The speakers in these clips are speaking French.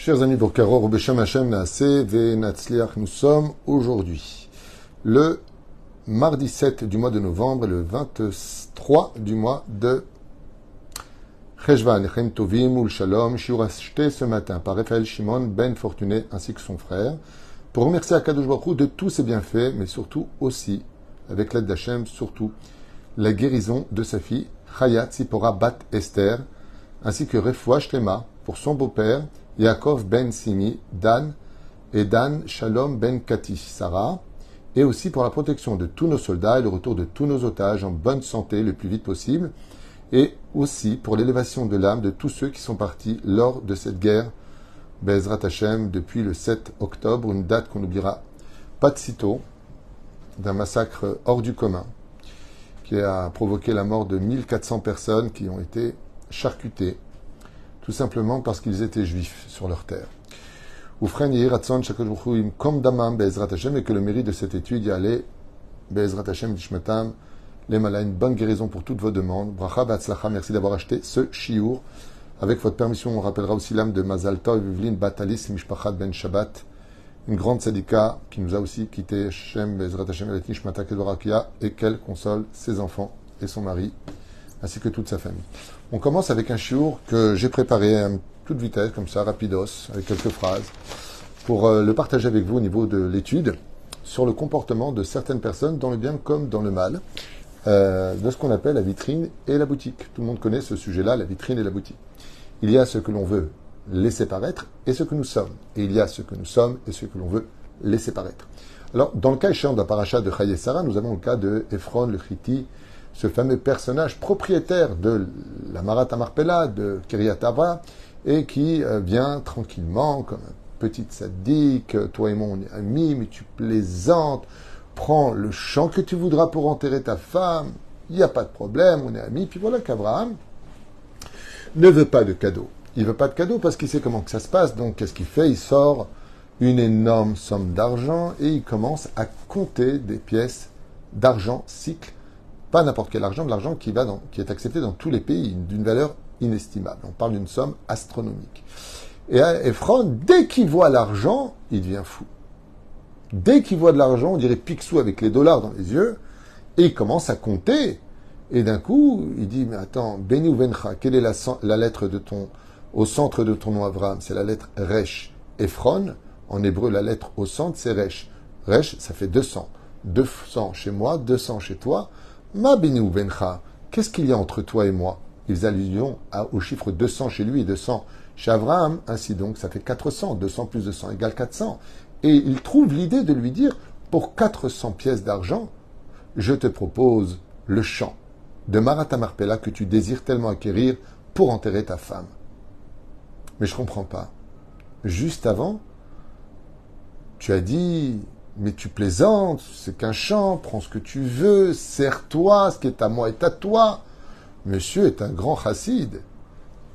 Chers amis Borkaro, Beshem Hashem Naaseh Venatzliach, nous sommes aujourd'hui le mardi 7 du mois de novembre et le 23 du mois de Cheshvan, Echem Tovim Ul Shalom, shiur acheté ce matin par Raphaël Shimon Ben Fortuné ainsi que son frère, pour remercier Akadosh Baruch Hu de tous ses bienfaits, mais surtout aussi, avec l'aide d'Hachem, surtout la guérison de sa fille Chaya Tzipora Bat Esther, ainsi que Refoua Shlema pour son beau-père Yaakov Ben Simi, Dan et Dan Shalom Ben Kati Sarah, et aussi pour la protection de tous nos soldats et le retour de tous nos otages en bonne santé le plus vite possible, et aussi pour l'élévation de l'âme de tous ceux qui sont partis lors de cette guerre, Be'ezrat Hashem, depuis le 7 octobre, une date qu'on n'oubliera pas de sitôt, d'un massacre hors du commun, qui a provoqué la mort de 1400 personnes qui ont été charcutées, tout simplement parce qu'ils étaient juifs sur leur terre. Oufren Yehi Ratzon Shakadosh Baruch Hu Kom Damam Be'ezrat Hashem, et que le mérite de cette étude y allait Be'ezrat Hashem Dishmatam Lemala, une bonne guérison pour toutes vos demandes. Bracha Be'atzlacha, merci d'avoir acheté ce shiur. Avec votre permission, on rappellera aussi l'âme de Mazal Tov Yuvlin Batalis Mishpachat Ben Shabbat, une grande sadika qui nous a aussi quitté Hashem Be'ezrat Hashem Elet Nishmata Kedorakia, et qu'elle console ses enfants et son mari, ainsi que toute sa famille. On commence avec un shiur que j'ai préparé à toute vitesse, comme ça, rapidos, avec quelques phrases, pour le partager avec vous au niveau de l'étude sur le comportement de certaines personnes, dans le bien comme dans le mal, de ce qu'on appelle la vitrine et la boutique. Tout le monde connaît ce sujet-là, la vitrine et la boutique. Il y a ce que l'on veut laisser paraître et ce que nous sommes. Et il y a ce que nous sommes et ce que l'on veut laisser paraître. Alors, dans le cas échéant d'un paracha de Chaya Sarah, nous avons le cas de Ephron le Chiti, ce fameux personnage propriétaire de la Marat Amarpela, de Kiryat Arba, et qui vient tranquillement, comme un petit sadique, toi et moi on est amis, mais tu plaisantes, prends le champ que tu voudras pour enterrer ta femme, il n'y a pas de problème, on est amis. Puis voilà qu'Abraham ne veut pas de cadeau. Il veut pas de cadeau parce qu'il sait comment que ça se passe. Donc qu'est-ce qu'il fait? Il sort une énorme somme d'argent et il commence à compter des pièces d'argent cycle. Pas n'importe quel argent, de l'argent qui est accepté dans tous les pays, d'une valeur inestimable. On parle d'une somme astronomique. Et Ephron, dès qu'il voit l'argent, il devient fou. Dès qu'il voit de l'argent, on dirait Picsou avec les dollars dans les yeux, et il commence à compter. Et d'un coup, il dit, mais attends, Beni ou Bencha, quelle est la lettre au centre de ton nom Avraham? C'est la lettre Resh. Ephron, en hébreu, la lettre au centre, c'est Resh. Resh, ça fait 200. 200 chez moi, 200 chez toi. Ma Beni ou Bencha, qu'est-ce qu'il y a entre toi et moi? Ils allusion au chiffre 200 chez lui et 200 chez Avraham. Ainsi donc, ça fait 400. 200 plus 200 égale 400. Et il trouve l'idée de lui dire, pour 400 pièces d'argent, je te propose le champ de Marat Amarpela que tu désires tellement acquérir pour enterrer ta femme. Mais je comprends pas. Juste avant, tu as dit, mais tu plaisantes, c'est qu'un champ, prends ce que tu veux, sers-toi, ce qui est à moi est à toi. Monsieur est un grand chassid.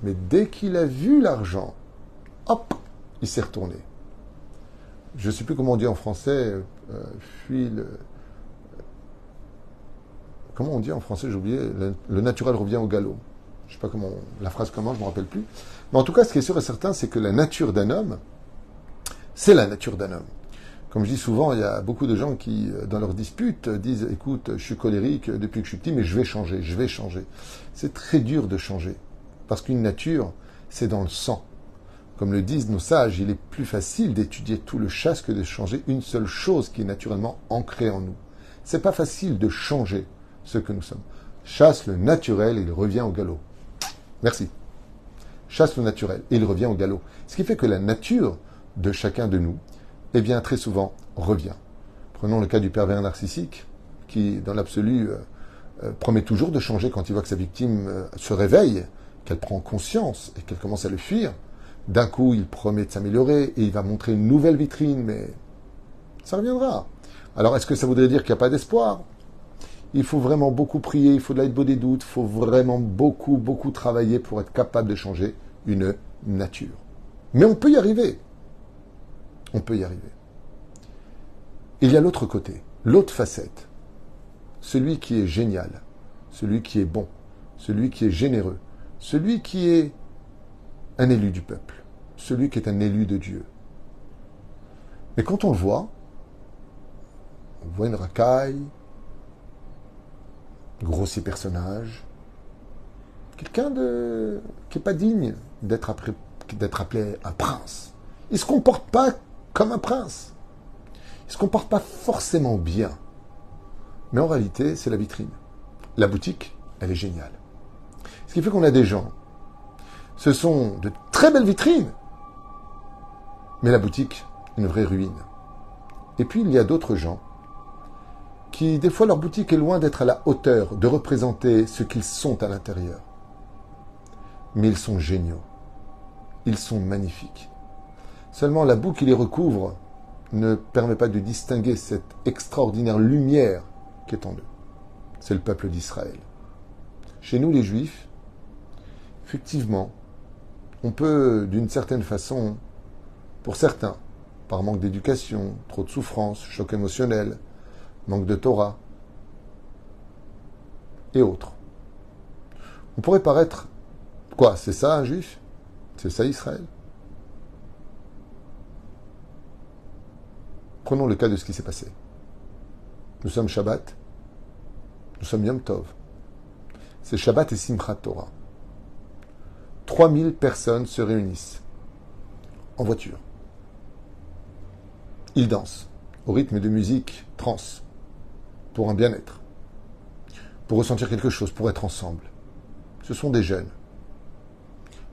Mais dès qu'il a vu l'argent, hop, il s'est retourné. Je ne sais plus comment on dit en français, comment on dit en français, j'ai oublié, le naturel revient au galop. Je ne sais pas comment, la phrase commence, je ne me rappelle plus. Mais en tout cas, ce qui est sûr et certain, c'est que la nature d'un homme, c'est la nature d'un homme. Comme je dis souvent, il y a beaucoup de gens qui, dans leurs disputes, disent, écoute, je suis colérique depuis que je suis petit, mais je vais changer, je vais changer. C'est très dur de changer. Parce qu'une nature, c'est dans le sang. Comme le disent nos sages, il est plus facile d'étudier tout le chasse que de changer une seule chose qui est naturellement ancrée en nous. C'est pas facile de changer ce que nous sommes. Chasse le naturel et il revient au galop. Merci. Chasse le naturel et il revient au galop. Ce qui fait que la nature de chacun de nous, eh bien, très souvent, revient. Prenons le cas du pervers narcissique, qui, dans l'absolu, promet toujours de changer quand il voit que sa victime se réveille, qu'elle prend conscience et qu'elle commence à le fuir. D'un coup, il promet de s'améliorer et il va montrer une nouvelle vitrine, mais ça reviendra. Alors, est-ce que ça voudrait dire qu'il n'y a pas d'espoir? Il faut vraiment beaucoup prier, il faut de l'aide des doutes, il faut vraiment beaucoup, beaucoup travailler pour être capable de changer une nature. Mais on peut y arriver. On peut y arriver. Il y a l'autre côté, l'autre facette. Celui qui est génial, celui qui est bon, celui qui est généreux, celui qui est un élu du peuple. celui qui est un élu de Dieu. Mais quand on le voit, on voit une racaille, grossier personnage, quelqu'un qui n'est pas digne d'être appelé un prince. Il ne se comporte pas comme un prince. Il ne se comporte pas forcément bien. Mais en réalité, c'est la vitrine. La boutique, elle est géniale. Ce qui fait qu'on a des gens, ce sont de très belles vitrines, mais la boutique, une vraie ruine. Et puis, il y a d'autres gens qui, des fois, leur boutique est loin d'être à la hauteur de représenter ce qu'ils sont à l'intérieur. Mais ils sont géniaux. Ils sont magnifiques. Seulement, la boue qui les recouvre ne permet pas de distinguer cette extraordinaire lumière qui est en eux. C'est le peuple d'Israël. Chez nous, les Juifs, effectivement, on peut, d'une certaine façon, pour certains, par manque d'éducation, trop de souffrance, choc émotionnel, manque de Torah, et autres. On pourrait paraître, quoi, c'est ça un Juif? C'est ça Israël? Prenons le cas de ce qui s'est passé. Nous sommes Shabbat, nous sommes Yom Tov. C'est Shabbat et Simchat Torah. 3000 personnes se réunissent en voiture. Ils dansent au rythme de musique trans pour un bien-être, pour ressentir quelque chose, pour être ensemble. Ce sont des jeunes.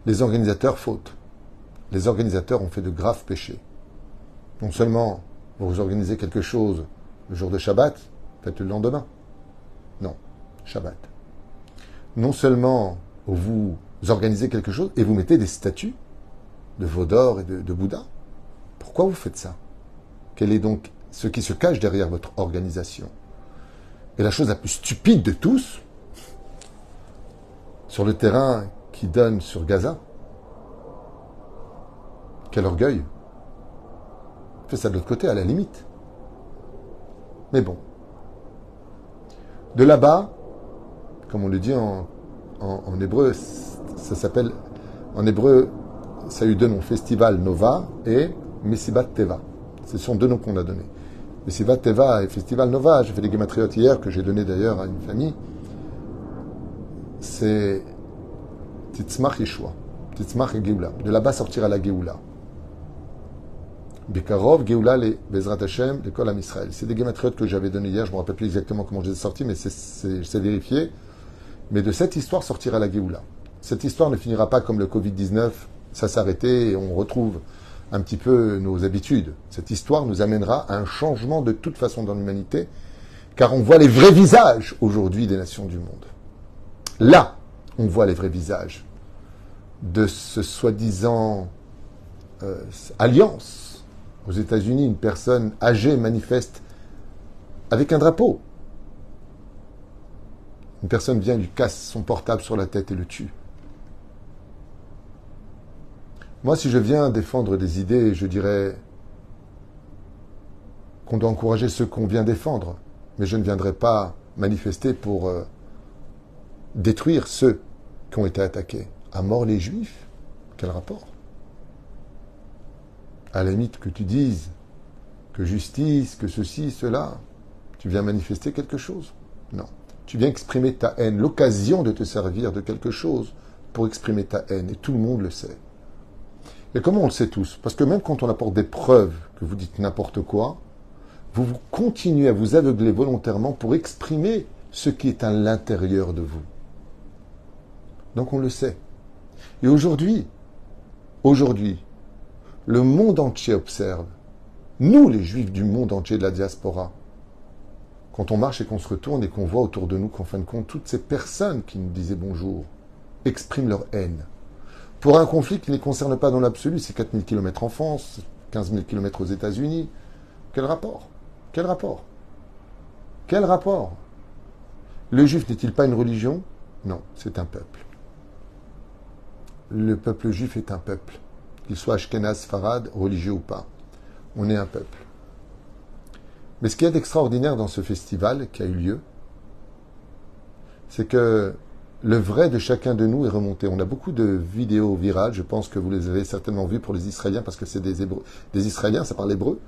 Les organisateurs fautent. Les organisateurs ont fait de graves péchés. Non seulement vous organisez quelque chose le jour de Shabbat, faites-le le lendemain. Non, Shabbat. Non seulement vous organisez quelque chose et vous mettez des statues de Vaudor et de Bouddha. Pourquoi vous faites ça? Quel est donc ce qui se cache derrière votre organisation? Et la chose la plus stupide de tous, sur le terrain qui donne sur Gaza, quel orgueil! Fais ça de l'autre côté, à la limite. Mais bon. De là-bas, comme on le dit en hébreu, ça s'appelle, en hébreu, ça a eu deux noms, Festival Nova et Messibat Teva. Ce sont deux noms qu'on a donnés. Messibat Teva et Festival Nova, j'ai fait des guématriotes hier, que j'ai donné d'ailleurs à une famille. C'est Titzmach Yeshua, Titzmach et Geoula. De là-bas sortira la Geoula. Bekarov, Geoula, les Bezrat Hashem, l'école à Israël. C'est des guématriotes que j'avais donné hier, je ne me rappelle plus exactement comment je les ai sortis, mais c'est vérifié. Mais de cette histoire sortira la Géoula. Cette histoire ne finira pas comme le Covid-19, ça s'arrêtait et on retrouve un petit peu nos habitudes. Cette histoire nous amènera à un changement de toute façon dans l'humanité, car on voit les vrais visages aujourd'hui des nations du monde. Là, on voit les vrais visages de ce soi-disant alliance. Aux États-Unis, une personne âgée manifeste avec un drapeau. Une personne vient, lui casse son portable sur la tête et le tue. Moi, si je viens défendre des idées, je dirais qu'on doit encourager ceux qu'on vient défendre. Mais je ne viendrai pas manifester pour détruire ceux qui ont été attaqués. À mort les Juifs? Quel rapport? À la limite que tu dises que justice, que ceci, cela, tu viens manifester quelque chose? Non. Tu viens exprimer ta haine, l'occasion de te servir de quelque chose pour exprimer ta haine. Et tout le monde le sait. Et comment on le sait tous? Parce que même quand on apporte des preuves que vous dites n'importe quoi, vous continuez à vous aveugler volontairement pour exprimer ce qui est à l'intérieur de vous. Donc on le sait. Et aujourd'hui, le monde entier observe, nous les Juifs du monde entier de la diaspora, quand on marche et qu'on se retourne et qu'on voit autour de nous qu'en fin de compte, toutes ces personnes qui nous disaient bonjour expriment leur haine. Pour un conflit qui ne les concerne pas dans l'absolu, c'est 4000 km en France, 15 000 km aux États-Unis. Quel rapport? Quel rapport? Quel rapport? Le Juif n'est-il pas une religion? Non, c'est un peuple. Le peuple juif est un peuple. Qu'il soit Ashkenaz, Farad, religieux ou pas. On est un peuple. Mais ce qu'il y a d'extraordinaire dans ce festival qui a eu lieu, c'est que le vrai de chacun de nous est remonté. On a beaucoup de vidéos virales, je pense que vous les avez certainement vues pour les Israéliens, parce que c'est des Israéliens, ça parle hébreu.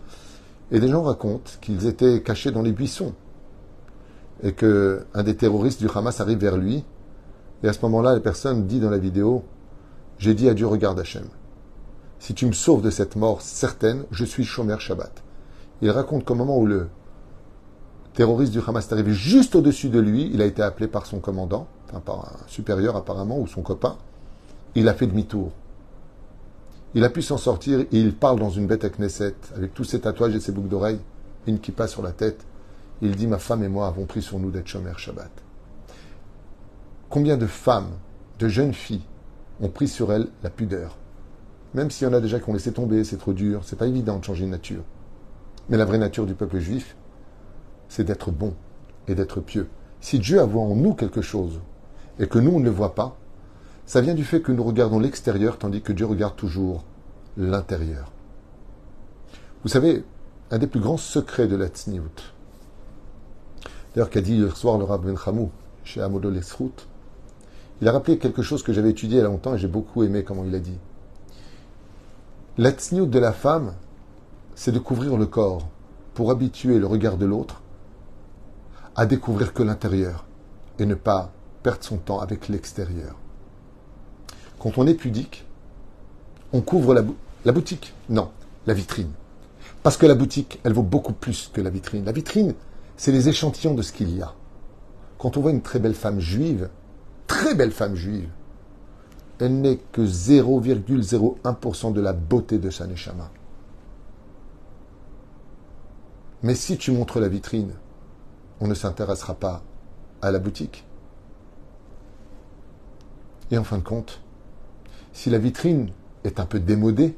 Et des gens racontent qu'ils étaient cachés dans les buissons. Et qu'un des terroristes du Hamas arrive vers lui. Et à ce moment-là, la personne dit dans la vidéo, j'ai dit à Dieu, regarde Hachem. Si tu me sauves de cette mort certaine, je suis Shomer Shabbat. Il raconte qu'au moment où le terroriste du Hamas est arrivé juste au-dessus de lui, il a été appelé par son commandant, enfin par un supérieur apparemment, ou son copain. Il a fait demi-tour. Il a pu s'en sortir et il parle dans une bête à Knesset, avec tous ses tatouages et ses boucles d'oreilles, une kippa sur la tête. Il dit, ma femme et moi avons pris sur nous d'être Shomer Shabbat. Combien de femmes, de jeunes filles, ont pris sur elles la pudeur? Même s'il y en a déjà qui ont laissé tomber, c'est trop dur, c'est pas évident de changer de nature. Mais la vraie nature du peuple juif, c'est d'être bon et d'être pieux. Si Dieu a vu en nous quelque chose et que nous, on ne le voit pas, ça vient du fait que nous regardons l'extérieur tandis que Dieu regarde toujours l'intérieur. Vous savez, un des plus grands secrets de la Tzniout, d'ailleurs qu'a dit hier soir le Rav Ben Chamou chez Amodo Lesrout, il a rappelé quelque chose que j'avais étudié il y a longtemps et j'ai beaucoup aimé comment il a dit. La Tzniout de la femme, c'est de couvrir le corps pour habituer le regard de l'autre à découvrir que l'intérieur et ne pas perdre son temps avec l'extérieur. Quand on est pudique, on couvre la boutique. Non, la vitrine. Parce que la boutique, elle vaut beaucoup plus que la vitrine. La vitrine, c'est les échantillons de ce qu'il y a. Quand on voit une très belle femme juive, elle n'est que 0,01% de la beauté de sa neshama. Mais si tu montres la vitrine, on ne s'intéressera pas à la boutique. Et en fin de compte, si la vitrine est un peu démodée,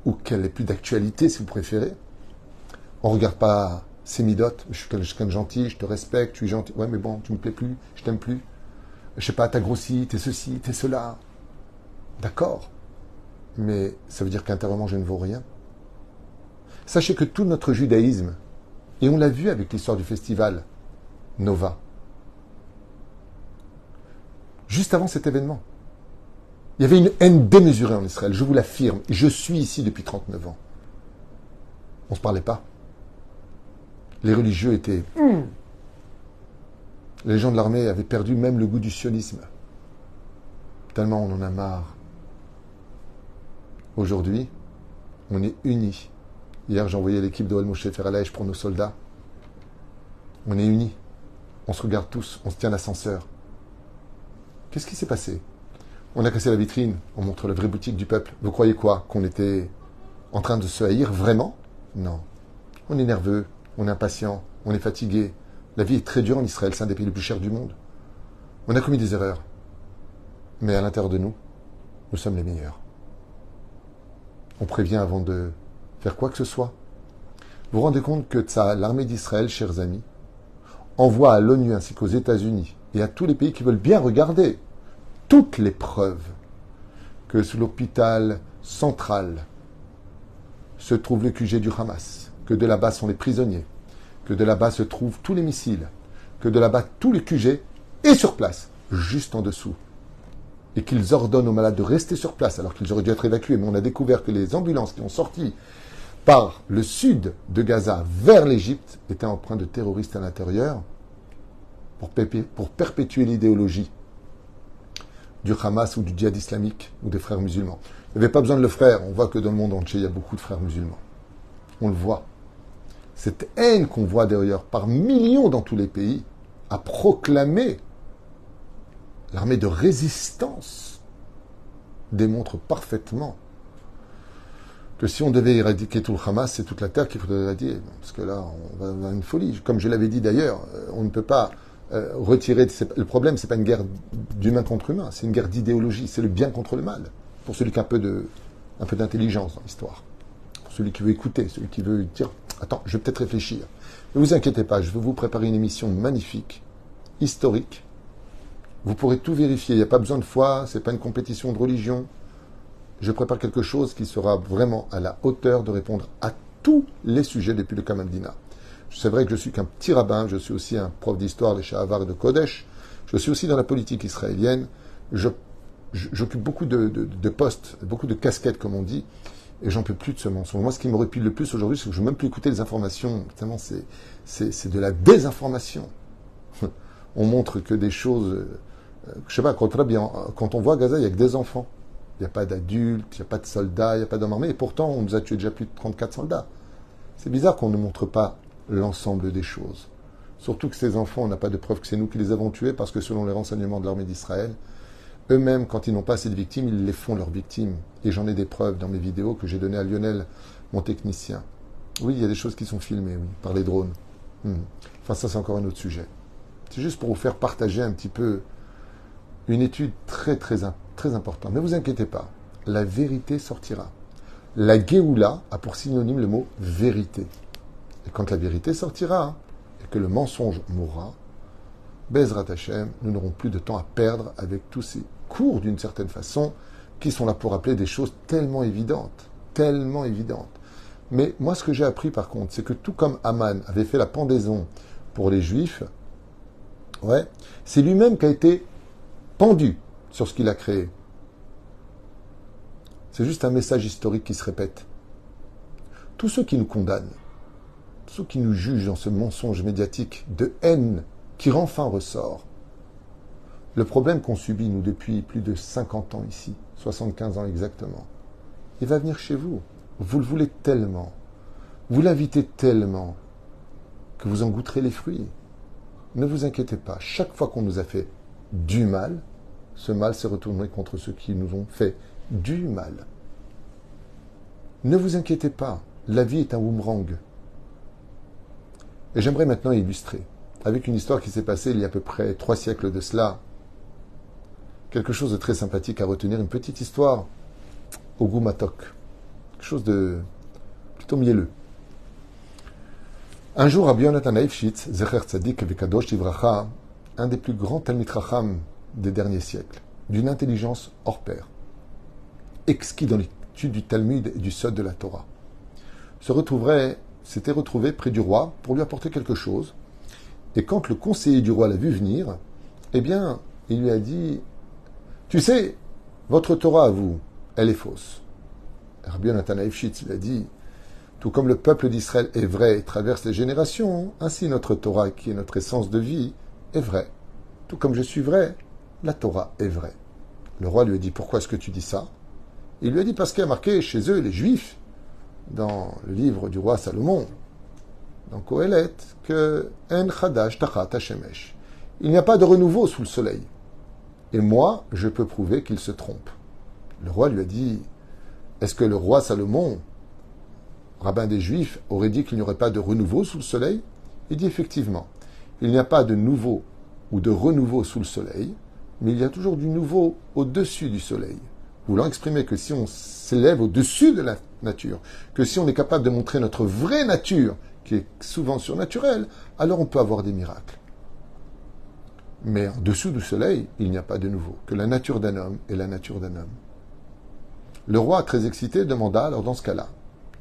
ou qu'elle n'est plus d'actualité si vous préférez, on ne regarde pas ses midotes, je suis quelqu'un de gentil, je te respecte, tu es gentil, ouais mais bon, tu me plais plus, je t'aime plus, je sais pas, t'as grossi, t'es ceci, t'es cela. D'accord, mais ça veut dire qu'intérieurement je ne vaux rien. Sachez que tout notre judaïsme, et on l'a vu avec l'histoire du festival Nova, juste avant cet événement, il y avait une haine démesurée en Israël, je vous l'affirme, je suis ici depuis 39 ans. On ne se parlait pas. Les religieux étaient... Les gens de l'armée avaient perdu même le goût du sionisme. Tellement on en a marre. Aujourd'hui, on est unis. Hier, j'ai envoyé l'équipe de Ol Moshe faire la Lèche pour nos soldats. On est unis. On se regarde tous. On se tient à l'ascenseur. Qu'est-ce qui s'est passé? On a cassé la vitrine. On montre la vraie boutique du peuple. Vous croyez quoi? Qu'on était en train de se haïr? Vraiment? Non. On est nerveux. On est impatient. On est fatigué. La vie est très dure en Israël. C'est un des pays les plus chers du monde. On a commis des erreurs. Mais à l'intérieur de nous, nous sommes les meilleurs. On prévient avant de faire quoi que ce soit. Vous vous rendez compte que l'armée d'Israël, chers amis, envoie à l'ONU ainsi qu'aux États-Unis et à tous les pays qui veulent bien regarder toutes les preuves que sous l'hôpital central se trouve le QG du Hamas, que de là-bas sont les prisonniers, que de là-bas se trouvent tous les missiles, que de là-bas tout le QG est sur place, juste en dessous. Et qu'ils ordonnent aux malades de rester sur place alors qu'ils auraient dû être évacués. Mais on a découvert que les ambulances qui ont sorti par le sud de Gaza vers l'Égypte étaient empreintes de terroristes à l'intérieur pour perpétuer l'idéologie du Hamas ou du djihad islamique ou des frères musulmans. Il n'y avait pas besoin de le faire. On voit que dans le monde entier, il y a beaucoup de frères musulmans. On le voit. Cette haine qu'on voit d'ailleurs par millions dans tous les pays a proclamé l'armée de résistance démontre parfaitement que si on devait éradiquer tout le Hamas, c'est toute la terre qu'il faudrait éradiquer. Parce que là, on va avoir une folie. Comme je l'avais dit d'ailleurs, on ne peut pas retirer... Le problème, c'est pas une guerre d'humain contre humain, c'est une guerre d'idéologie. C'est le bien contre le mal. Pour celui qui a un peu d'intelligence dans l'histoire. Pour celui qui veut écouter, celui qui veut dire « Attends, je vais peut-être réfléchir. » Ne vous inquiétez pas, je vais vous préparer une émission magnifique, historique. Vous pourrez tout vérifier. Il n'y a pas besoin de foi, c'est pas une compétition de religion. Je prépare quelque chose qui sera vraiment à la hauteur de répondre à tous les sujets depuis le Kamaldina. C'est vrai que je suis qu'un petit rabbin, je suis aussi un prof d'histoire de Shahavar et de Kodesh. Je suis aussi dans la politique israélienne. J'occupe beaucoup de postes, beaucoup de casquettes, comme on dit, et j'en peux plus de ce mensonge. Moi, ce qui me répile le plus aujourd'hui, c'est que je ne veux même plus écouter les informations. Tellement c'est de la désinformation. On montre que des choses... je sais pas, quand on voit à Gaza, il n'y a que des enfants. Il n'y a pas d'adultes, il n'y a pas de soldats, il n'y a pas d'hommes armés. Et pourtant, on nous a tué déjà plus de 34 soldats. C'est bizarre qu'on ne montre pas l'ensemble des choses. Surtout que ces enfants, on n'a pas de preuve que c'est nous qui les avons tués, parce que selon les renseignements de l'armée d'Israël, eux-mêmes, quand ils n'ont pas assez de victimes, ils les font leurs victimes. Et j'en ai des preuves dans mes vidéos que j'ai données à Lionel, mon technicien. Oui, il y a des choses qui sont filmées, oui, par les drones. Enfin, ça, c'est encore un autre sujet. C'est juste pour vous faire partager un petit peu une étude très importante. Ne vous inquiétez pas, la vérité sortira. La Géoula a pour synonyme le mot vérité. Et quand la vérité sortira, et que le mensonge mourra, Bezrat Hashem, nous n'aurons plus de temps à perdre avec tous ces cours d'une certaine façon qui sont là pour rappeler des choses tellement évidentes. Mais moi, ce que j'ai appris par contre, c'est que tout comme Aman avait fait la pendaison pour les Juifs, c'est lui-même qui a été pendu sur ce qu'il a créé. C'est juste un message historique qui se répète. Tous ceux qui nous condamnent, tous ceux qui nous jugent dans ce mensonge médiatique de haine qui enfin ressort, le problème qu'on subit, nous, depuis plus de 50 ans ici, 75 ans exactement, il va venir chez vous. Vous le voulez tellement, vous l'invitez tellement, que vous en goûterez les fruits. Ne vous inquiétez pas, chaque fois qu'on nous a fait du mal, ce mal s'est retourné contre ceux qui nous ont fait du mal. Ne vous inquiétez pas, la vie est un boomerang. Et j'aimerais maintenant illustrer, avec une histoire qui s'est passée il y a à peu près 3 siècles de cela, quelque chose de très sympathique à retenir, une petite histoire au goût matok, quelque chose de plutôt mielleux. Un jour, Rabbi Yonatan Leibshitz, Zecher Tzadik Vekadosh Livracha, un des plus grands Talmid Chacham des derniers siècles, d'une intelligence hors pair, exquis dans l'étude du Talmud et du Sod de la Torah, s'était retrouvé près du roi pour lui apporter quelque chose. Et quand le conseiller du roi l'a vu venir, eh bien, il lui a dit « Tu sais, votre Torah à vous, elle est fausse. » Rabbi Yonatan Leibshitz lui a dit « Tout comme le peuple d'Israël est vrai et traverse les générations, ainsi notre Torah, qui est notre essence de vie, est vraie. Tout comme je suis vrai, la Torah est vraie. » Le roi lui a dit « Pourquoi est-ce que tu dis ça ?» Il lui a dit « Parce qu'il y a marqué chez eux, les Juifs, dans le livre du roi Salomon, dans Kohelet, que En Chadash Tachat Hashemesh. Il n'y a pas de renouveau sous le soleil. Et moi, je peux prouver qu'il se trompe. » Le roi lui a dit « Est-ce que le roi Salomon, rabbin des Juifs, aurait dit qu'il n'y aurait pas de renouveau sous le soleil ?» Il dit effectivement, il n'y a pas de nouveau ou de renouveau sous le soleil, mais il y a toujours du nouveau au-dessus du soleil. Voulant exprimer que si on s'élève au-dessus de la nature, que si on est capable de montrer notre vraie nature, qui est souvent surnaturelle, alors on peut avoir des miracles. Mais en dessous du soleil, il n'y a pas de nouveau, que la nature d'un homme est la nature d'un homme. Le roi, très excité, demanda alors dans ce cas-là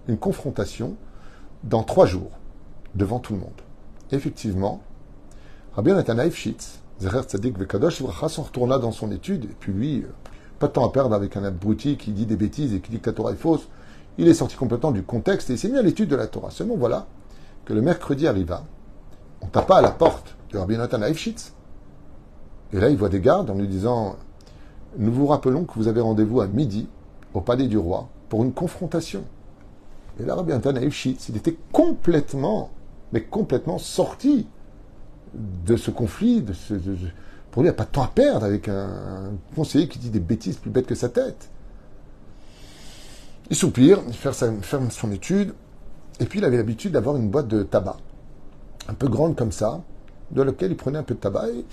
une confrontation dans 3 jours, devant tout le monde. Effectivement, Rabbi Yonatan Leibshitz, Zecher Tzadik Vekadosh Livracha, s'en retourna dans son étude, et puis lui, pas de temps à perdre avec un abruti qui dit des bêtises et qui dit que la Torah est fausse. Il est sorti complètement du contexte et il s'est mis à l'étude de la Torah. Seulement voilà que le mercredi arriva, on tapa à la porte de Rabbi Yonatan Leibshitz, et là il voit des gardes en lui disant « Nous vous rappelons que vous avez rendez-vous à midi au palais du roi pour une confrontation. » Et là Rabbi Yonatan Leibshitz, il était complètement sorti de ce conflit, pour lui, il n'y a pas de temps à perdre avec un conseiller qui dit des bêtises plus bêtes que sa tête. Il soupire, il ferme son étude, et puis il avait l'habitude d'avoir une boîte de tabac, un peu grande comme ça, dans laquelle il prenait un peu de tabac, et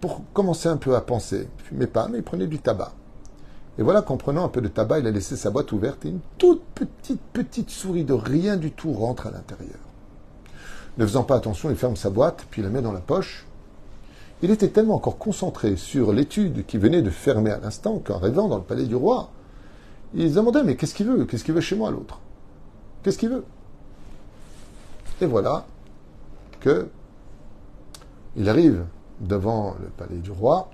pour commencer un peu à penser. Il ne fumait pas, mais il prenait du tabac. Et voilà qu'en prenant un peu de tabac, il a laissé sa boîte ouverte, et une toute petite souris de rien du tout rentre à l'intérieur. Ne faisant pas attention, il ferme sa boîte, puis il la met dans la poche. Il était tellement encore concentré sur l'étude qu'il venait de fermer à l'instant qu'en rêvant dans le palais du roi, il se demandait « Mais qu'est-ce qu'il veut ? Qu'est-ce qu'il veut chez moi, l'autre ? Qu'est-ce qu'il veut ?» Et voilà que il arrive devant le palais du roi.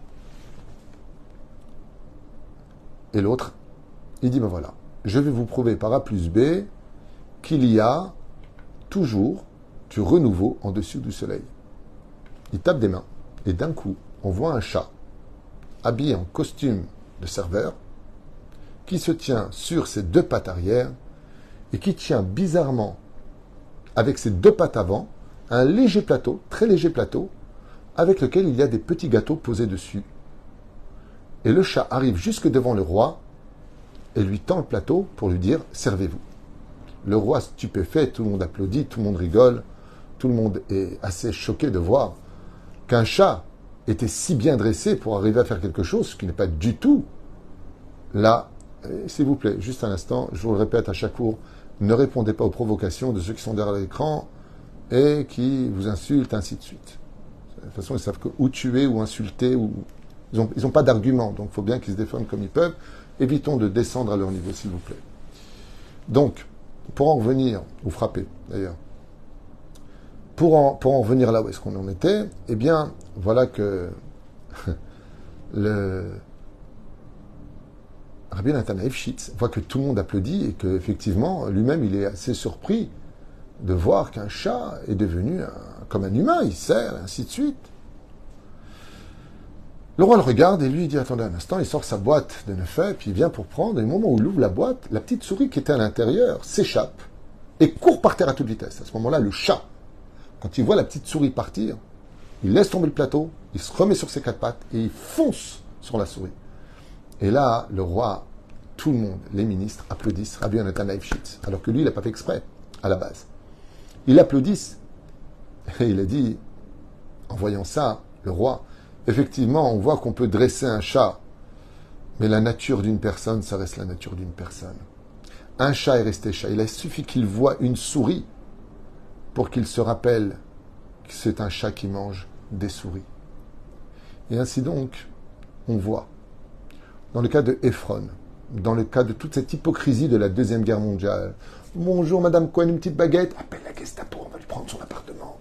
Et l'autre, il dit, ben voilà, je vais vous prouver par A plus B qu'il y a toujours du renouveau en dessus du soleil. Il tape des mains, et d'un coup, on voit un chat, habillé en costume de serveur, qui se tient sur ses deux pattes arrière, et qui tient bizarrement, avec ses deux pattes avant, un léger plateau, très léger plateau, avec lequel il y a des petits gâteaux posés dessus. Et le chat arrive jusque devant le roi, et lui tend le plateau pour lui dire « Servez-vous ». Le roi stupéfait, tout le monde applaudit, tout le monde rigole, tout le monde est assez choqué de voir qu'un chat était si bien dressé pour arriver à faire quelque chose, ce qui n'est pas du tout. Là, s'il vous plaît, juste un instant, je vous le répète à chaque cours, ne répondez pas aux provocations de ceux qui sont derrière l'écran et qui vous insultent, ainsi de suite. De toute façon, ils savent que ou tuer ou insulter, ou ils n'ont pas d'argument, donc il faut bien qu'ils se défendent comme ils peuvent. Évitons de descendre à leur niveau, s'il vous plaît. Donc, pour en revenir, ou frapper d'ailleurs, pour en revenir là où est-ce qu'on en était, eh bien, voilà que le Rabbi Nathan Lifshitz voit que tout le monde applaudit et qu'effectivement, lui-même, il est assez surpris de voir qu'un chat est devenu comme un humain, il sert, et ainsi de suite. Le roi le regarde et lui dit, attendez un instant, il sort sa boîte de 9 faits, puis il vient pour prendre, et au moment où il ouvre la boîte, la petite souris qui était à l'intérieur s'échappe et court par terre à toute vitesse. À ce moment-là, le chat, quand il voit la petite souris partir, il laisse tomber le plateau, il se remet sur ses quatre pattes et il fonce sur la souris. Et là, le roi, tout le monde, les ministres, applaudissent Rabbi Yonatan Lifshitz, alors que lui, il n'a pas fait exprès, à la base. Ils applaudissent, et il a dit, en voyant ça, le roi, effectivement, on voit qu'on peut dresser un chat, mais la nature d'une personne, ça reste la nature d'une personne. Un chat est resté chat. Il a suffi qu'il voie une souris pour qu'il se rappelle que c'est un chat qui mange des souris. Et ainsi donc, on voit, dans le cas de Ephron, dans le cas de toute cette hypocrisie de la Deuxième Guerre mondiale, bonjour Madame Cohen, une petite baguette, appelle la Gestapo, on va lui prendre son appartement.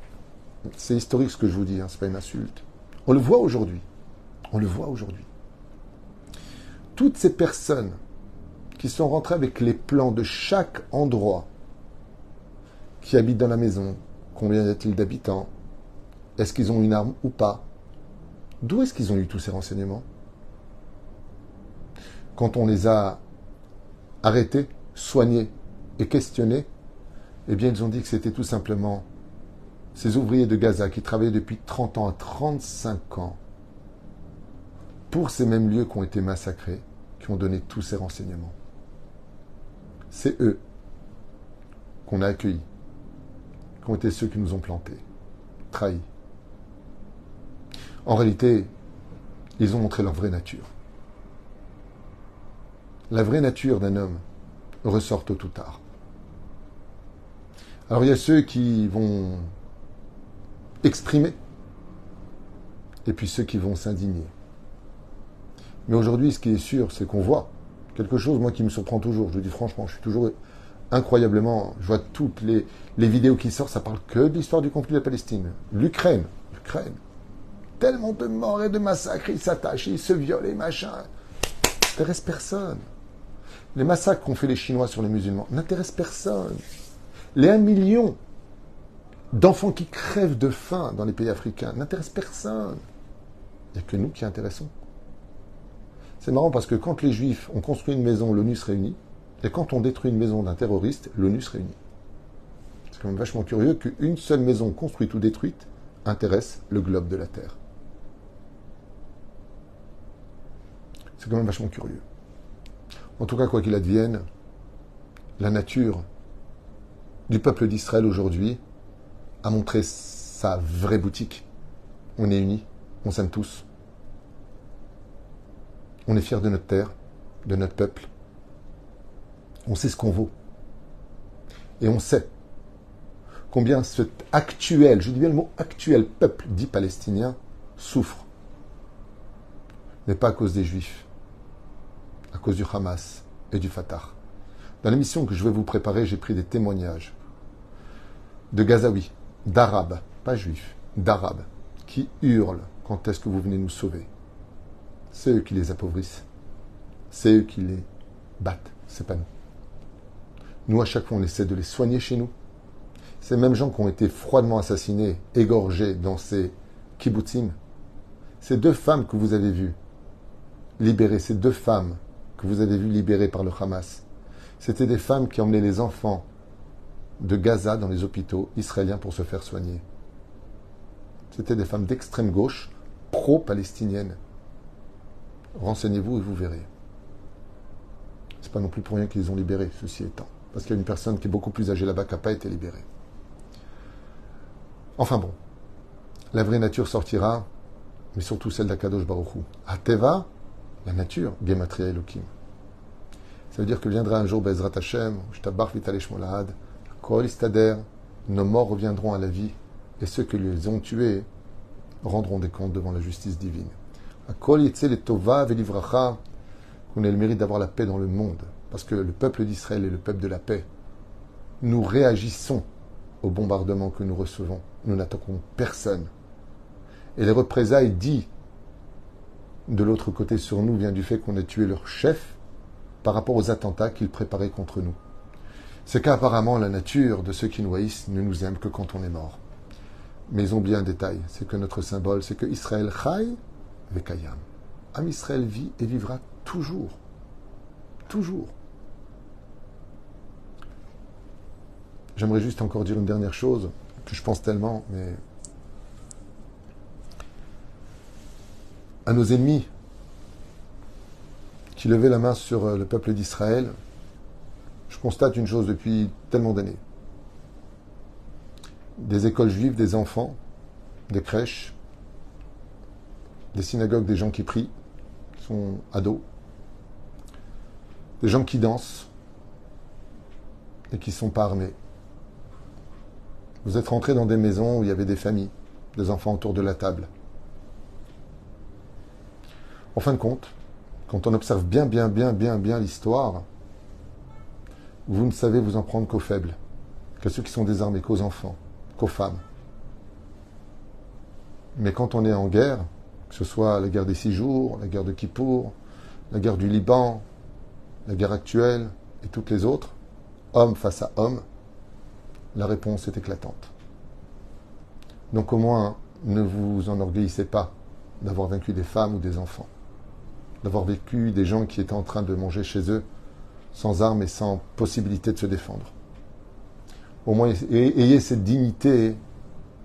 C'est historique ce que je vous dis, c'est pas une insulte. On le voit aujourd'hui. On le voit aujourd'hui. Toutes ces personnes qui sont rentrées avec les plans de chaque endroit, qui habitent dans la maison, combien y a-t-il d'habitants, est-ce qu'ils ont une arme ou pas, d'où est-ce qu'ils ont eu tous ces renseignements? Quand on les a arrêtés, soignés et questionnés, eh bien ils ont dit que c'était tout simplement ces ouvriers de Gaza qui travaillaient depuis 30 ans à 35 ans pour ces mêmes lieux qui ont été massacrés, qui ont donné tous ces renseignements. C'est eux qu'on a accueillis, qui ont été ceux qui nous ont plantés, trahis. En réalité, ils ont montré leur vraie nature. La vraie nature d'un homme ressort tôt ou tard. Alors il y a ceux qui vont exprimer, et puis ceux qui vont s'indigner. Mais aujourd'hui, ce qui est sûr, c'est qu'on voit quelque chose, moi, qui me surprend toujours. Je le dis franchement, je suis toujours incroyablement... Je vois toutes les vidéos qui sortent, ça parle que de l'histoire du conflit de la Palestine. L'Ukraine. Tellement de morts et de massacres, ils s'attachent, ils se violent et machin. Ça n'intéresse personne. Les massacres qu'ont fait les Chinois sur les musulmans n'intéressent personne. Les 1 million d'enfants qui crèvent de faim dans les pays africains n'intéressent personne. Il n'y a que nous qui intéressons. C'est marrant parce que quand les Juifs ont construit une maison, l'ONU se réunit, et quand on détruit une maison d'un terroriste, l'ONU se réunit. C'est quand même vachement curieux qu'une seule maison construite ou détruite intéresse le globe de la Terre. C'est quand même vachement curieux. En tout cas, quoi qu'il advienne, la nature du peuple d'Israël aujourd'hui a montré sa vraie boutique. On est unis, on s'aime tous. On est fiers de notre terre, de notre peuple. On sait ce qu'on vaut. Et on sait combien cet actuel, je dis bien le mot actuel, peuple dit palestinien souffre. Mais pas à cause des Juifs, à cause du Hamas et du Fatah. Dans l'émission que je vais vous préparer, j'ai pris des témoignages de Gazaouis, d'Arabes, pas Juifs, d'Arabes, qui hurlent quand est-ce que vous venez nous sauver? C'est eux qui les appauvrissent. C'est eux qui les battent. C'est pas nous. Nous, à chaque fois, on essaie de les soigner chez nous. Ces mêmes gens qui ont été froidement assassinés, égorgés dans ces kibbutzim, ces deux femmes que vous avez vues libérées, ces deux femmes que vous avez vues libérées par le Hamas, c'était des femmes qui emmenaient les enfants de Gaza dans les hôpitaux israéliens pour se faire soigner. C'était des femmes d'extrême gauche, pro-palestiniennes. Renseignez-vous et vous verrez. C'est pas non plus pour rien qu'ils les ont libérés, ceci étant. Parce qu'il y a une personne qui est beaucoup plus âgée là-bas qui n'a pas été libérée. Enfin bon, la vraie nature sortira, mais surtout celle d'Akadosh Baruch Hu. Ateva, la nature, Gematria Elohim. Ça veut dire que viendra un jour Bezrat Hashem, Shtabar Vitale Shmolahad, Kol Istader, nos morts reviendront à la vie, et ceux qui les ont tués rendront des comptes devant la justice divine. Kol Yitzel et Tova Velivracha, qu'on ait le mérite d'avoir la paix dans le monde, parce que le peuple d'Israël est le peuple de la paix. Nous réagissons au bombardement que nous recevons. Nous n'attaquons personne. Et les représailles dites de l'autre côté sur nous vient du fait qu'on ait tué leur chef par rapport aux attentats qu'ils préparaient contre nous. C'est qu'apparemment la nature de ceux qui nous haïssent ne nous aime que quand on est mort. Mais ils ont bien un détail, c'est que notre symbole, c'est que Israël chai vekayam. Am Israël vit et vivra toujours. Toujours. J'aimerais juste encore dire une dernière chose, que je pense tellement, mais à nos ennemis qui levaient la main sur le peuple d'Israël, je constate une chose depuis tellement d'années. Des écoles juives, des enfants, des crèches, des synagogues, des gens qui prient, qui sont ados, des gens qui dansent et qui ne sont pas armés. Vous êtes rentrés dans des maisons où il y avait des familles, des enfants autour de la table. En fin de compte, quand on observe bien l'histoire, vous ne savez vous en prendre qu'aux faibles, qu'à ceux qui sont désarmés, qu'aux enfants, qu'aux femmes. Mais quand on est en guerre, que ce soit la guerre des 6 jours, la guerre de Kippour, la guerre du Liban, la guerre actuelle et toutes les autres, homme face à homme, la réponse est éclatante. Donc au moins, ne vous enorgueillissez pas d'avoir vaincu des femmes ou des enfants, d'avoir vécu des gens qui étaient en train de manger chez eux sans armes et sans possibilité de se défendre. Au moins, ayez cette dignité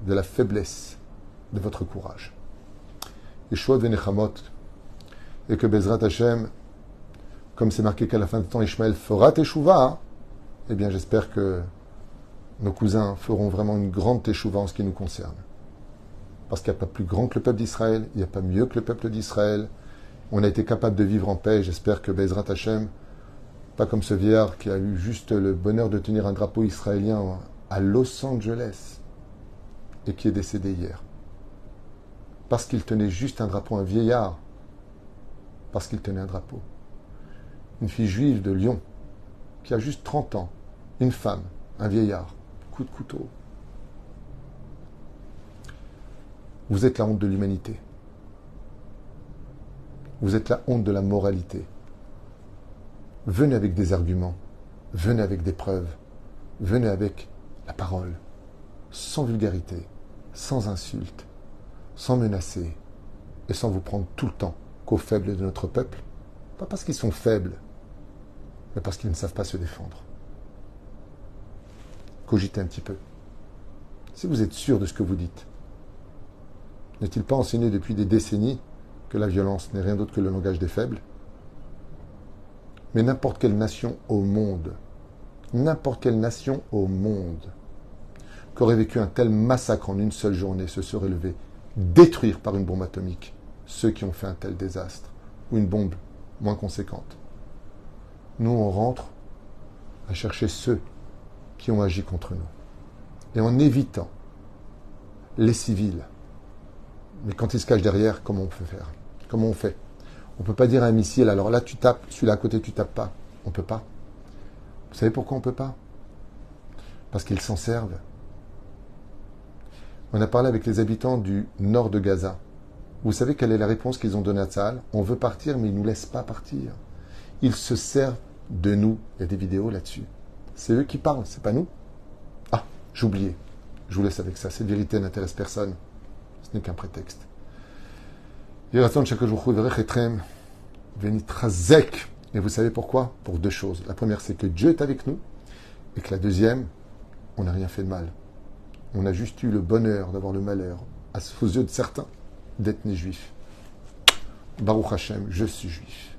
de la faiblesse de votre courage. Yeshua Venechamot, et que Bezrat Hashem, comme c'est marqué qu'à la fin du temps, Ishmaël fera teshuva, eh bien j'espère que nos cousins feront vraiment une grande teshuva en ce qui nous concerne. Parce qu'il n'y a pas plus grand que le peuple d'Israël, il n'y a pas mieux que le peuple d'Israël. On a été capable de vivre en paix, j'espère que Bezrat Hashem, pas comme ce vieillard qui a eu juste le bonheur de tenir un drapeau israélien à Los Angeles et qui est décédé hier. Parce qu'il tenait juste un drapeau, un vieillard, parce qu'il tenait un drapeau. Une fille juive de Lyon, qui a juste 30 ans, une femme, un vieillard, coup de couteau. Vous êtes la honte de l'humanité. Vous êtes la honte de la moralité. Venez avec des arguments, venez avec des preuves, venez avec la parole, sans vulgarité, sans insulte, sans menacer, et sans vous prendre tout le temps qu'aux faibles de notre peuple, pas parce qu'ils sont faibles, mais parce qu'ils ne savent pas se défendre. Cogitez un petit peu. Si vous êtes sûr de ce que vous dites, n'est-il pas enseigné depuis des décennies que la violence n'est rien d'autre que le langage des faibles? Mais n'importe quelle nation au monde, qu'aurait vécu un tel massacre en une seule journée se serait levé, détruire par une bombe atomique ceux qui ont fait un tel désastre, ou une bombe moins conséquente. Nous, on rentre à chercher ceux qui ont agi contre nous. Et en évitant les civils. Mais quand ils se cachent derrière, comment on peut faire? Comment on fait? On ne peut pas dire à un missile, alors là tu tapes, celui-là à côté tu tapes pas. On ne peut pas. Vous savez pourquoi on ne peut pas? Parce qu'ils s'en servent. On a parlé avec les habitants du nord de Gaza. Vous savez quelle est la réponse qu'ils ont donnée à Tzahal? On veut partir, mais ils ne nous laissent pas partir. Ils se servent de nous. Il y a des vidéos là-dessus. C'est eux qui parlent, c'est pas nous. Ah, j'ai oublié. Je vous laisse avec ça. Cette vérité n'intéresse personne. Ce n'est qu'un prétexte. Et vous savez pourquoi? Pour deux choses. La première, c'est que Dieu est avec nous. Et que la deuxième, on n'a rien fait de mal. On a juste eu le bonheur d'avoir le malheur, aux yeux de certains, d'être né juif. Baruch Hashem, je suis juif.